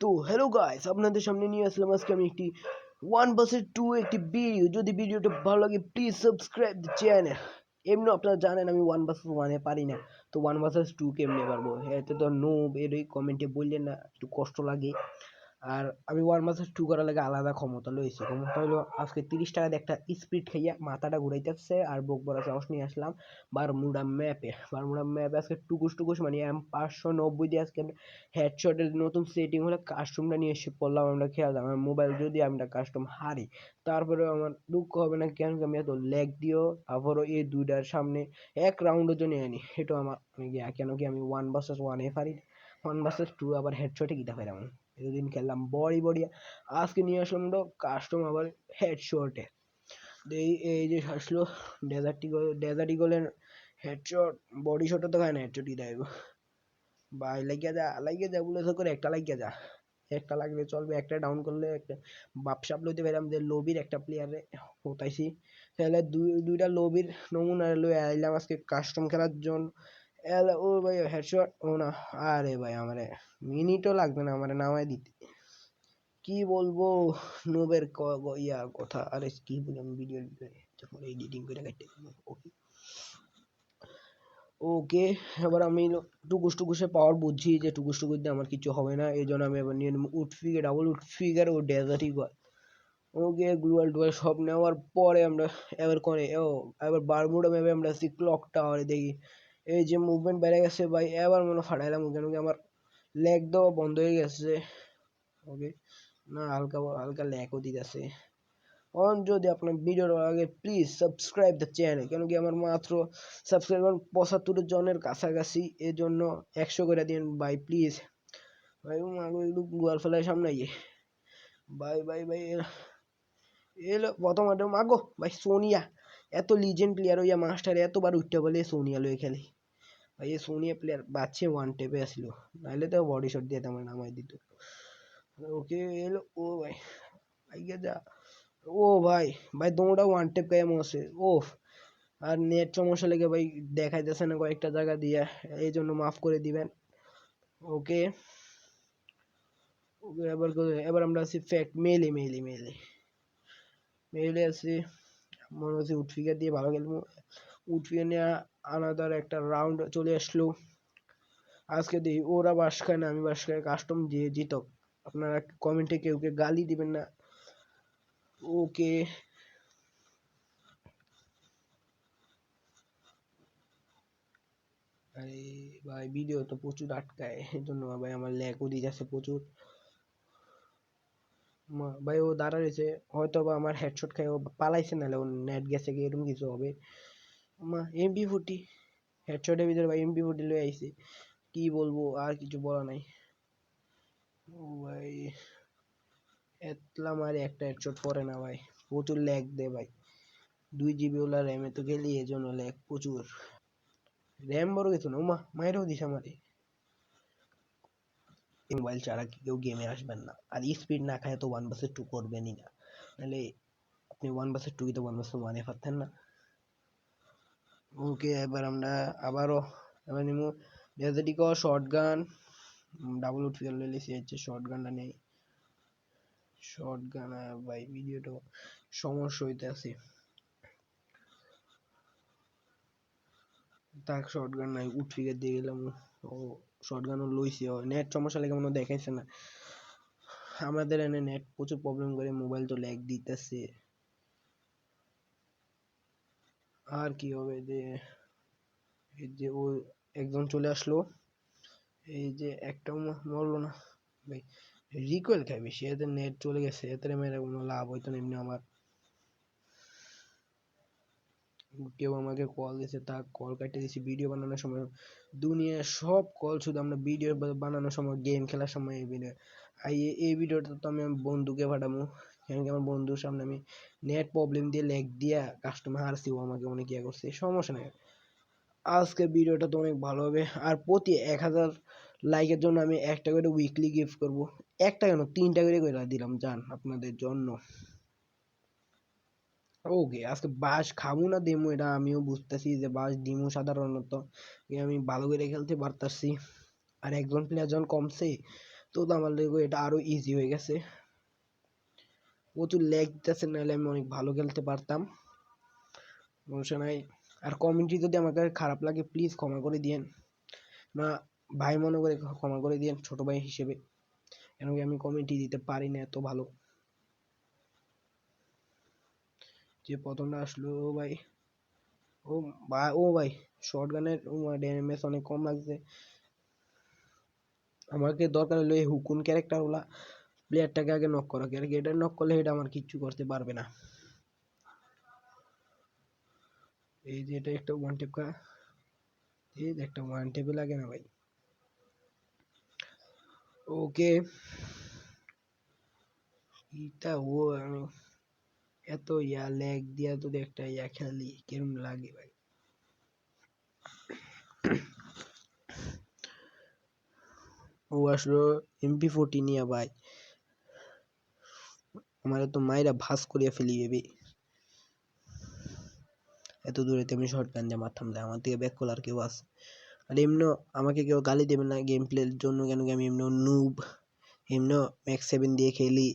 তো hello guys, আপনাদের সামনে নিয়ে আসলাম আজকে আমি একটি 1 vs 2 একটি ভিডিও। যদি ভিডিওটা ভালো লাগে প্লিজ সাবস্ক্রাইব দ্য চ্যানেল। এমনি আপনারা জানেন আমি 1 vs 1 পারি না, তো 1 vs 2 কেমনে পারবো? এতে তো নোব এরই কমেন্টে বললেন না, একটু কষ্ট লাগে। আর আমি 1 vs 2 করার লাগে আলাদা ক্ষমতা লইছি। ক্ষমতা হলো আজকে 30 টাকা একটা স্পিড খাইয়া মাথাটা ঘুরাইতেছে আর বুক ভরা সাহস নিয়ে আসলাম বারমুডা ম্যাপে আজকে টুকুস মানে M590 দিয়ে আজকে হেডশটের নতুন সেটিং হলে কাস্টমটা নিয়ে এসে পড়লাম। আমরা খেয়াল আমার মোবাইল যদি আমরা কাস্টম হারি তারপরে আমার দুঃখ হবে না, কেন আমি এত ল্যাগ দিও তারপরও এই দুইটার সামনে এক রাউন্ডের জন্য আনি। এটা আমার কেন কি আমি 1 vs 1 পারি, 1 vs 2 আবার হেডশটে কিটা পাইলাম। এতদিন খেললাম বড়ি আজকে নিয়ে আসলাম তো কাস্টম আবার হেডশটে। এই যে আসলো ডেজার্ট ইগলের হেডশট, বডি শটও তো খায় না, হেডশটই দেয় ভাই। লাগিয়ে যা বলে করে একটা লাগলে চলবে, একটা ডাউন করলে একটা বাপসাপ লইতে পারলাম যে লবির একটা প্লেয়ারে হতাইছি। তাহলে দুইটা লবির নমুনা লই আইলাম আজকে কাস্টম খেলার জন্য। ও ভাই হেডশট ও না, আরে ভাই আমারে মিনিটও লাগবে না আমারে নামায় দিতে। কি বলবো নোবের কথা। আরে কি বললাম ভিডিওর ভিতরে যখন এডিটিং করে কাটতে ওকে ওকে। এবার আমি টুকুসে পাওয়ার বুঝছি যে টুকুস দিয়ে আমার কিছু হবে না, এই জন্য আমি এবার নিয়ে নেবো ডাবল উডফিগার ও ডেজার্ট ইগল। ওকে গ্লুয়াল টুয়াল সব নেওয়ার পরে আমরা এবার বারমুডা ম্যাপে আমরা আসছি ক্লক টাওয়ারে। দেখি এই যে মুভমেন্ট বেড়ে গেছে ভাই, এবার মনে ফাটাইলাম কেন কি আমার লেগ দেওয়া বন্ধ হয়ে গেছে। ওকে না, হালকা হালকা ল্যাগও দিতেছে। যদি আপনার ভিডিওর আগে প্লিজ সাবস্ক্রাইব দ্য চ্যানেল, কেন কি আমার মাত্র সাবস্ক্রাইবার 75 জনের কাছাকাছি, এই জন্য 100 করে দিন ভাই প্লিজ। ভাই গুয়াল ফেলার সামনে ভাই এলো প্রথম মাগো ভাই সোনিয়া। এত লিজেন্ড প্লেয়ার হইয়া মাস্টার এতবার উঠতে বলে সোনিয়া লয়ে খেলে ভাই। এই সোনিয়া প্লেয়ার বাচ্চে ওয়ান টেপে আসলো, নাহলে তো বডি শট দিয়ে তেমন নামাই দিত। ওকে এলো ও ভাই যা। ও ভাই দোনোটা ওয়ান টেপ গায়ে মরছে ও। আর নেট সমস্যা লেগে ভাই দেখাই যাচ্ছে না কয়েকটা জায়গা দিয়ে, এই জন্য মাফ করে দিবেন। ওকে এবার আমরা আছি ফ্যাক্ট মেলে আছি। মনে হচ্ছে উঠফিগার দিয়ে ভালো খেলবো। উঠফিগার নিয়ে আনাদার একটা রাউন্ড চলে আসলো। আজকে দেখি ওরা বাস খায় না আমি বাস খাই, কাস্টম দিয়ে জিতক। আপনারা কমেন্টে কেউ গালি দিবেন না। ওকে আরে ভাই ভিডিও তো প্রচুর আটকায়, এই জন্য ভাই আমার ল্যাগও দিয়ে যাচ্ছে প্রচুর। ভাই ও দাঁড়া রয়েছে, হয়তো বা আমার হেডশট খাই ও পালাইছে, নাহলে ও নেট গেছে গিয়ে এরকম কিছু হবে। MP40 হেডশটের ভিতরে ভাই MP40 লয়ে আইছে, কি বলবো আর কিছু বলা নাই। ও ভাই এতলা মারে একটা হেডশট পরে না ভাই, প্রচুর ল্যাগ দে ভাই। 2 GB ওলা র্যামে তো খেলি, এই জন্য ল্যাগ প্রচুর। র্যাম বড় কিছু না, মাইরেও দিস আমারে। মোবাইল ছাড়া কেউ গেমে আসবেন না, আর স্পিড না খায় তো 1 vs 2 করবেনই না, নাহলে আপনি 1 vs 2 তো 1 vs 1 পারতেন না। ওকে এবার আমরা আবারও এবার নিমু ডেজার্টিকো শর্ট গান ডাবল উড ফিয়ার লিসি হচ্ছে শর্ট গানটা নেই। শর্ট গান ভাই ভিডিওটা সমস্যা হইতে আছে, তাক শর্ট গান নাই উড ফিগার দিয়ে গেলাম। ও শর্ট গানও লইছি, নেট সমস্যা লেগে মনে দেখাইছে না। আমাদের এনে নেট প্রচুর প্রবলেম করে, মোবাইল তো ল্যাগ দিতেছে। আর কি হবে যে এই যে ও একজন চলে আসলো, এই যে একটাও মরলো না ভাই। রিকোয়েল খাই বেশি, এদের নেট চলে গেছে, এদের মেরে কোনো লাভ হইতো না। এমনি আমার কেউ আমাকে কল দিয়েছে, তা কল কাটিয়ে দিয়েছি ভিডিও বানানোর সময়। দুনিয়ার সব কল শুধু আমরা ভিডিও বানানোর সময়, গেম খেলার সময় এই ভিডিও। এই ভিডিওটা তো আমি বন্ধুকে পাঠাবো, কেন কি আমার বন্ধুর সামনে আমি নেট প্রবলেম দিয়ে লেগ দিয়া কাস্টমার হারছি, ও আমাকে অনেক ইয়ে করছে, সমস্যা নেই। আজকে ভিডিওটা তো অনেক ভালো হবে, আর প্রতি 1000 লাইকের জন্য আমি একটা করে উইকলি গিফট করব। একটা কেন 3টা করে দিলাম জান আপনাদের জন্য। ওকে আজকে বাস খাবো না দেমু, এটা আমিও বুঝতেছি যে বাস দিমু সাধারণত, আমি ভালো করে খেলতে পারতাছি। আর একজন প্লেয়ার যখন কমছে তো আমার লেগে এটা আরো ইজি হয়ে গেছে। প্রচুর ল্যাগ দিতেছে, নাহলে আমি অনেক ভালো খেলতে পারতাম। সমস্যা নাই। আর কমেন্ট্রি যদি আমাকে খারাপ লাগে প্লিজ ক্ষমা করে দিয়েন, না ভাই মনে করে ক্ষমা করে দিয়েন, ছোট ভাই হিসেবে, কেন কি আমি কমেন্ট্রি দিতে পারি না এত ভালো। যে প্রথমটা আসলো ভাই, ও ভাই শর্ট গানের ড্যামেজ অনেক কম লাগছে। আমাকে দরকার হলো এই হুকুন ক্যারেক্টার গুলা প্লেয়ারটাকে আগে নক করা, ক্যারেক্টার এটা নক করলে এটা আমার কিচ্ছু করতে পারবে না। এই যে এটা একটা ওয়ান টেপ কা, এই যে একটা ওয়ান টেপে লাগে না ভাই। ওকে এটা ও আমি এত ল্যাগ দিয়া যদি একটা খেলি কিরম লাগে ভাই। ও আসলো MP40 নিয়ে ভাই, আমার তো মাইরা ভাস করিয়া ফেলি ভেবে, এত দূরে তেমনি শর্ট গান দিয়ে মারতাম না, আমার থেকে ব্যাক করার কেউ আছে। আর এমনি আমাকে কেউ গালি দেবে না গেম প্লের জন্য, কেন কি আমি এমনি নুব, এমনি ম্যাক্স 7 দিয়ে খেলি।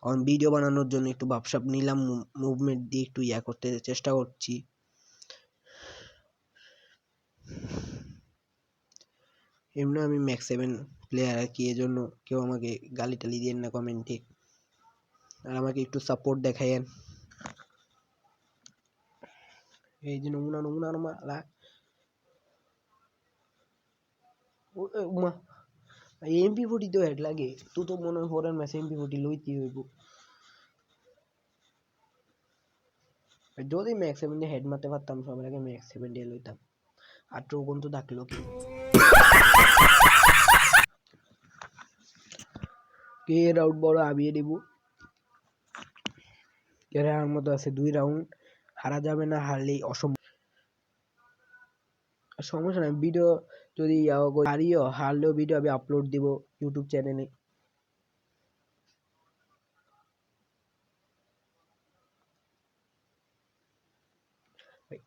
কারণ ভিডিও বানানোর জন্য একটু ভাবসাব নিলাম, মুভমেন্ট দিয়ে একটু করতে চেষ্টা করছি। এমনি আমি ম্যাক্স 7 প্লেয়ার আর কি, এজন্য কেউ আমাকে গালি টালি দিয়েন না কমেন্টে, আর আমাকে একটু সাপোর্ট দেখায়েন। এই যে নমুনা নমুনা নমুনা MP40 তো হেড লাগে, তুই তো মনে হয় ফরেন ম্যাচ MP40 লইতে হইব। যদি ম্যাক্স 7 দিয়ে হেড মারতে পারতাম সবার আগে ম্যাক্স 7 দিয়ে লইতাম। আর ট্রোগন তো থাকলো কি, কে রাউন্ড বড় আবিয়ে দিব। এর হারার মতো আছে 2 রাউন্ড, হারা যাবে না, হারলেই অসম্ভব। সমস্যা নাই, ভিডিও যদি হারিও হারলেও ভিডিও আমি আপলোড দিব ইউটিউব চ্যানেলে।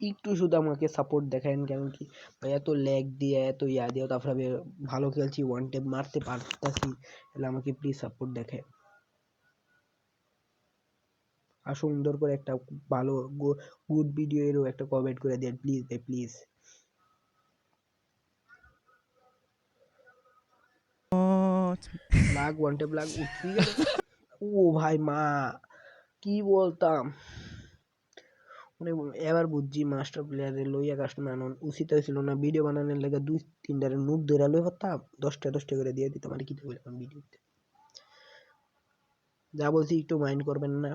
একটু শুধু আমাকে সাপোর্ট দেখান, কেন কি ভাই এত ল্যাগ দিয়ে এত দিয়ে তারপরে আমি ভালো খেলছি, ওয়ান টেপ মারতে পারতাছি, তাহলে আমাকে প্লিজ সাপোর্ট দেখায়। আর সুন্দর করে একটা ভালো গুড ভিডিও এরও একটা কমেন্ট করে দেন প্লিজ ভাই প্লিজ। লাগ ওয়ান টেপ লাগ উঠবি গেলে। ও ভাই মা কি বলতাম, মানে এবার বুঝছি মাস্টার প্লেয়ারের লইয়া কাস্টমার আনন উচিত হয়েছিল না, ভিডিও বানানোর লেগে 2-3টারে নুব ধরে লই হতাম, 10টা করে দিয়ে দিতাম আর কি বললাম ভিডিওতে। যা বলছি একটু মাইন্ড করবেন না।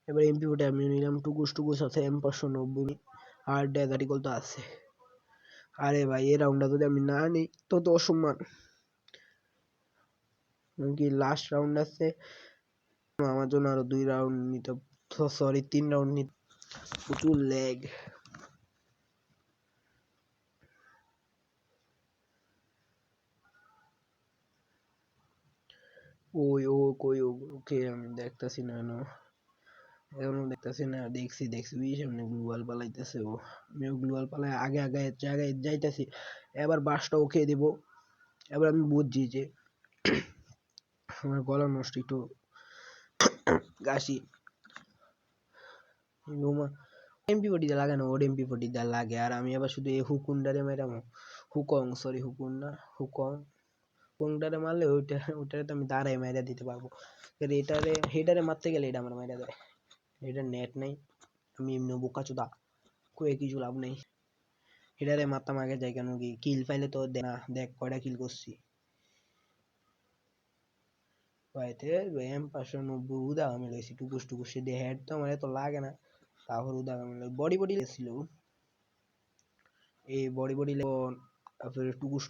এবার MP40 আমি নিলাম, টুকুস টুকুস আছে M590 আর ডেজার্টিকল তো আছে। আরে ভাই এই রাউন্ডটা যদি আমি না নিই তো অসম্মান, কি লাস্ট রাউন্ড আছে আমার জন্য, আরো 2 রাউন্ড নিতে, সরি 3 রাউন্ড নিতে, প্রচুর ল্যাগ। ওই ও কই ওকে আমি দেখতাছি না, এখনো দেখতাছি না, দেখছি সামনে গ্লুয়াল পালাইতেছে ও, আমিও গ্লুয়াল পালাই আগে আগে জায়গায় যাইতেছি। এবার বাসটা ওকে দেব। এবার আমি বুঝছি যে আমার গলা নষ্ট, একটু গাছি MP40 দিয়ে লাগে না, ওর MP40 দিয়ে লাগে। আর আমি আবার শুধু এই হুকুনডারে মেরাম, হুকুন না হুকুংডারে মারলে ওইটারে তো আমি দাঁড়াই মাইরা দিতে পারবো। এটারে হেডারে মারতে গেলে এটা আমার মাইরা দেয়, এটা নেট নাই, আমি এমনি বোকাচোদা, কয়ে কিছু লাভ নেই। হেডারে মারতাম আগে যাই, কেন কি কিল পাইলে তো দে না, দেখ কয়টা কিল করছি ভাইতে। M590 উদা আমি লইছি টুকুস দিয়ে, হেড তো আমার এত লাগে না, তারপর উদা আমি বডি লেছিল, এই বডি তারপরে টুকুস,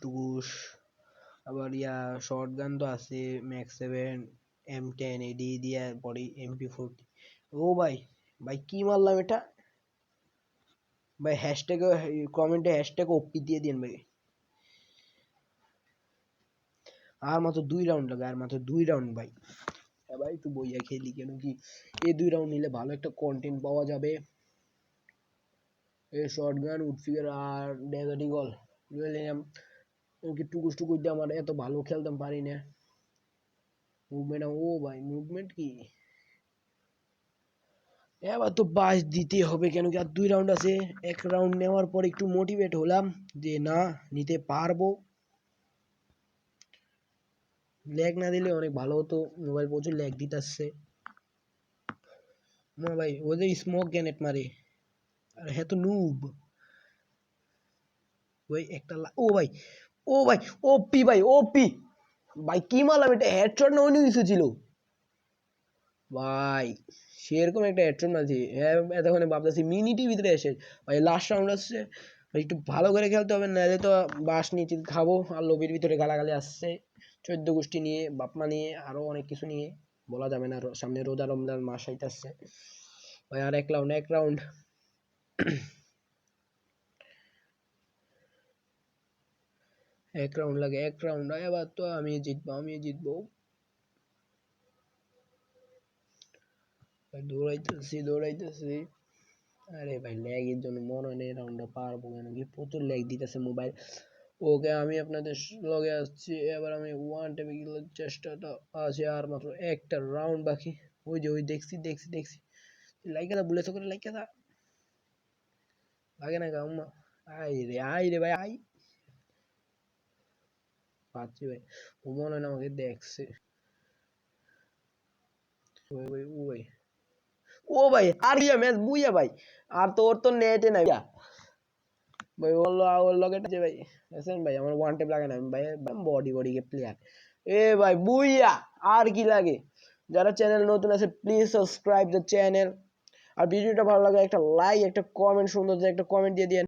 আবার শর্ট গান তো আছে ম্যাক্স 7 M10 এডি দিয়া বডি MP40। ও ভাই ভাই কি মারলাম এটা ভাই, হ্যাশট্যাগ কমেন্টে হ্যাশট্যাগ ওপি দিয়ে দিন ভাই। আর মাত্র 2 রাউন্ড লাগে, আর মাত্র 2 রাউন্ড ভাই। ভাই একটু বইয়া খেলি, কেন কি এই 2 রাউন্ড নিলে ভালো একটা কন্টেন্ট পাওয়া যাবে। এই শর্ট গান উডফিগার আর ডেজার্ট ইগল নিলাম, ওকে টুকুস টুকুস দিয়ে আমার এত ভালো খেলতাম পারি না মুভমেন্ট ও ভাই মুভমেন্ট কি এবার তো বাস দিতে হবে কেন কি আর 2 রাউন্ড আছে 1 রাউন্ড নেওয়ার পর একটু মোটিভেট হলাম যে না নিতে পারবো ল্যাগ না দিলে অনেক ভালো হতো মোবাইল প্রচুর ল্যাগ দিতেছে ভাই ও যে স্মোক গ্রেনেড মারে আর হ্যাঁ তো নুব ভাই একটা ও ভাই ও ভাই ওপি ভাই ওপি ভাই কি মারলাম এটা হেডশট না অন্য কিছু ছিল ভাই সেরকম একটা হেডশট মারছি হ্যাঁ এতক্ষণে ভাবতেছি মিনিটের ভিতরে এসে ভাই লাস্ট রাউন্ড আসছে ভাই একটু ভালো করে খেলতে হবে নাহলে তো বাস নিচে খাবো আর লবির ভিতরে গালাগালি আসছে 14 গোষ্ঠী নিয়ে বাপমা নিয়ে আরো অনেক কিছু নিয়ে বলা যাবে না সামনে রোজা রমজান মাস আইতাছে ভাই আর 1 রাউন্ড এক রাউন্ড লাগে 1 রাউন্ড এবার তো আমি জিতবো দৌড়াইতেছি আরে ভাই ল্যাগের জন্য মনে হয় না এই রাউন্ডটা পারবো কেন কি প্রচুর ল্যাগ দিতেছে মোবাইল ওকে আমি আপনাদের লগে আসছি এবার আমি ওয়ান টেপে খেলার চেষ্টাটা আছে আর মাত্র একটা রাউন্ড বাকি ওই যে ওই দেখছি লাইকা দা বুলেছো করে লাইকা দা লাগে না গাম্মা আই রে ভাই আই পাচ্ছি ভাই ও মনে হয় না আমাকে দেখছে ওই ওই ও ভাই আর ইয়া ম্যাচ বুইয়া ভাই আর তোর তো নেটে নাই ভাই ওর লগে যে ভাই দেখেন ভাই আমার ওয়ান টেপ লাগে না আমি ভাই বডি কে প্লেয়ার এ ভাই বুইয়া আর কি লাগে যারা চ্যানেল নতুন আছে প্লিজ সাবস্ক্রাইব দ্য চ্যানেল আর ভিডিওটা ভালো লাগে একটা লাইক একটা কমেন্ট সুন্দর একটা কমেন্ট দিয়ে দিন